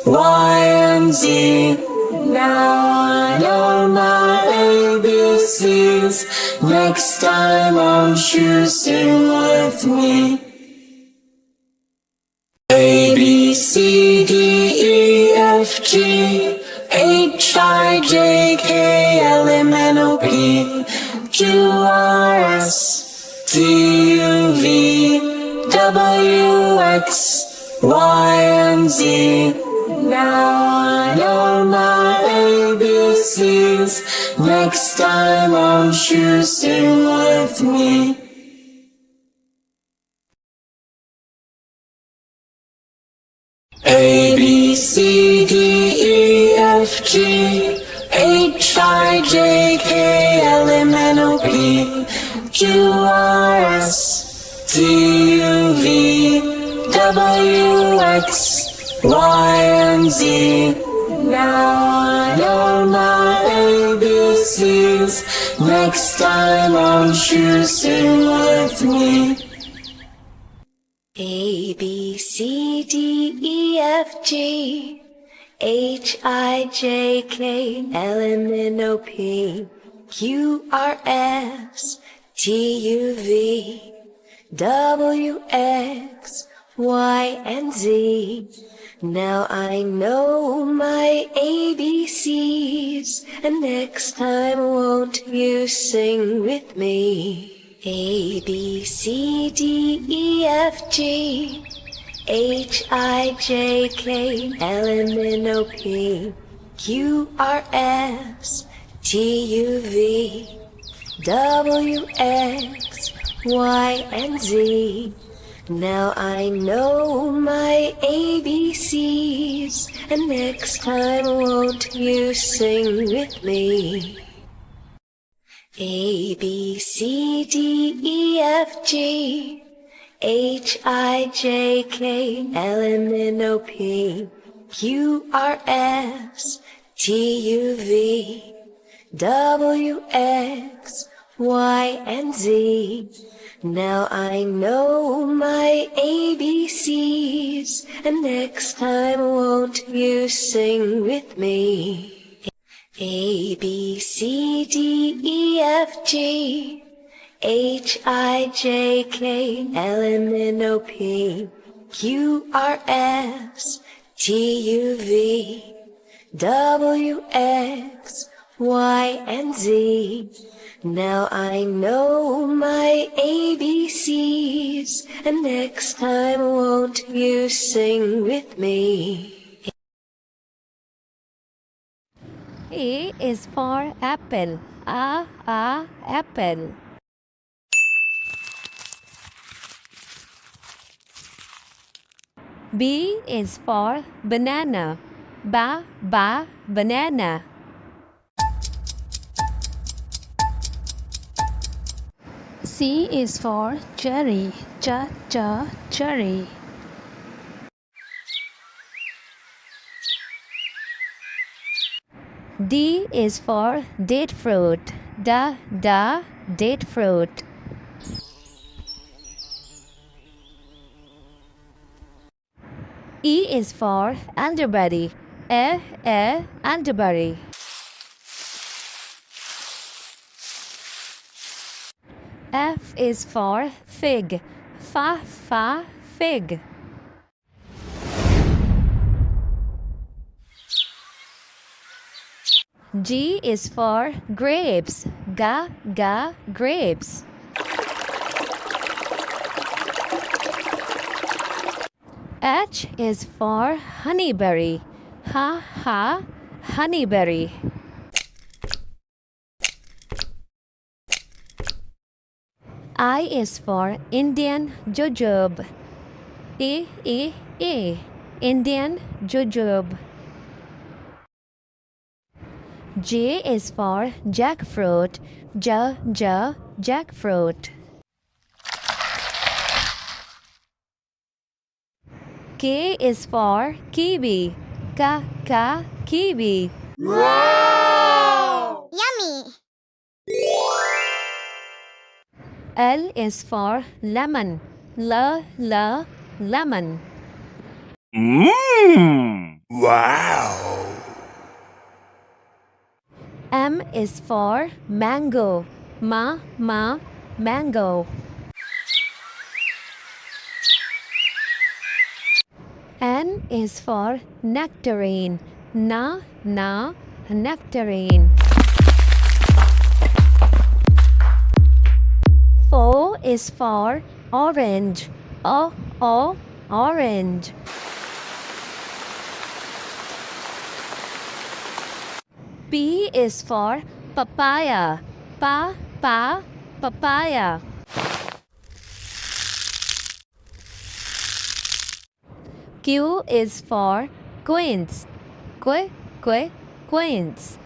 Y, and Z. Now I know my ABCs. Next time won't you sing with me? A, B, C, D, E, F, G, H, I, J, K, L, M, N, O, P, Q, R, S, T, U, V, W, X, Y, and Z. Now I know my ABCs. Next time won't you sing with me? A, B, C, D, E, F, G, H, I, J, K, L, M, N, O, P, Q, R, S, T, U, V, W, X, Y, and Z. Now I know my ABCs. Next time won't you sing with me? A, B, C, D, E, F, G, H, I, J, K, L, M, N, O, P, Q, R, S, T, U, V, W, X, Y, and Z. Now I know my ABCs, and next time won't you sing with me? A, B, C, D, E, F, G, H, I, J, K, L, M, N, O, P, Q, R, S, T, U, V, W, X, Y, and Z. Now I know my ABCs, and next time won't you sing with me? A, B, C, D, E, F, G, H, I, J, K, L, M, N, O, P, Q, R, S, T, U, V, W, X, Y, and Z. Now I know my ABCs, and next time won't you sing with me? A, B, C, D, E, F, G, H, I, J, K, L, M, N, O, P, Q, R, S, T, U, V, W, X, Y, and Z. Now I know my ABCs, and next time won't you sing with me? A is for apple. Apple. B is for banana. Banana. C is for cherry. Cherry. D is for date fruit. Date fruit. E is for elderberry. Elderberry. F is for fig. Fig. G is for grapes. Grapes. H is for honeyberry. Honeyberry. I is for Indian jujube. Indian jujube. J is for jackfruit. Jackfruit. K is for kiwi. Kiwi. Wow! Yummy! L is for lemon. Lemon. Mmm! Wow! M is for mango. Mango. N is for nectarine. Nectarine. O is for orange. Orange. P is for papaya. Papaya. Q is for quince. Quince.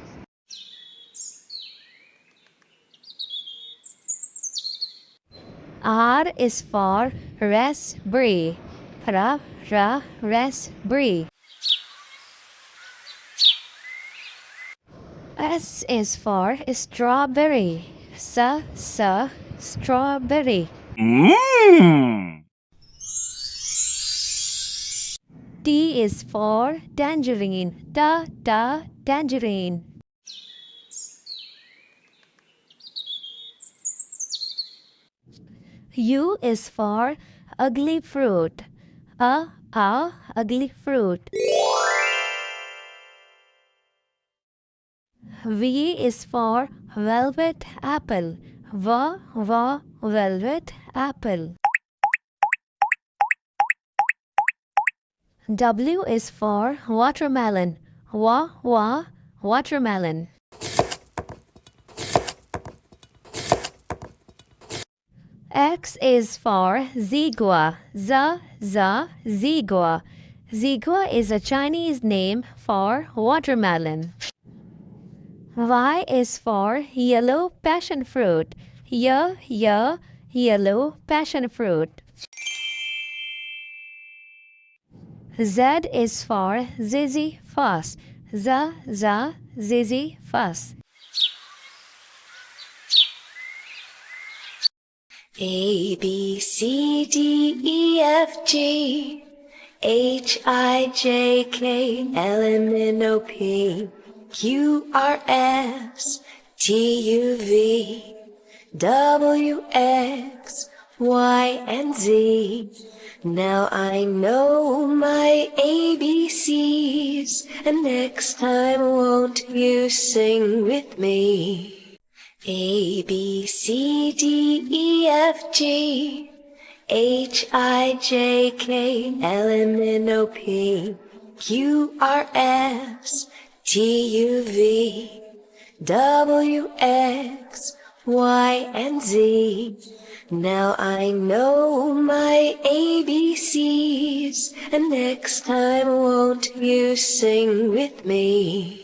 R is for raspberry. Raspberry. S is for strawberry. Strawberry. Mmm! T is for tangerine. Tangerine. U is for ugly fruit. Ugly fruit. V is for velvet apple. Velvet apple. W is for watermelon. Watermelon. X is for zigua. Zigua. Zigua is a Chinese name for watermelon. Y is for yellow passion fruit. Yellow passion fruit. Z is for ziziphus. Ziziphus. A, B, C, D, E, F, G, H, I, J, K, L, M, N, O, P, Q, R, S, T, U, V, W, X, Y, and Z. Now I know my ABCs, and next time won't you sing with me? A, B, C, D, E, F, G, H, I, J, K, L, M, N, O, P, Q, R, S, T, U, V, W, X, Y, and Z. Now I know my ABCs, and next time won't you sing with me?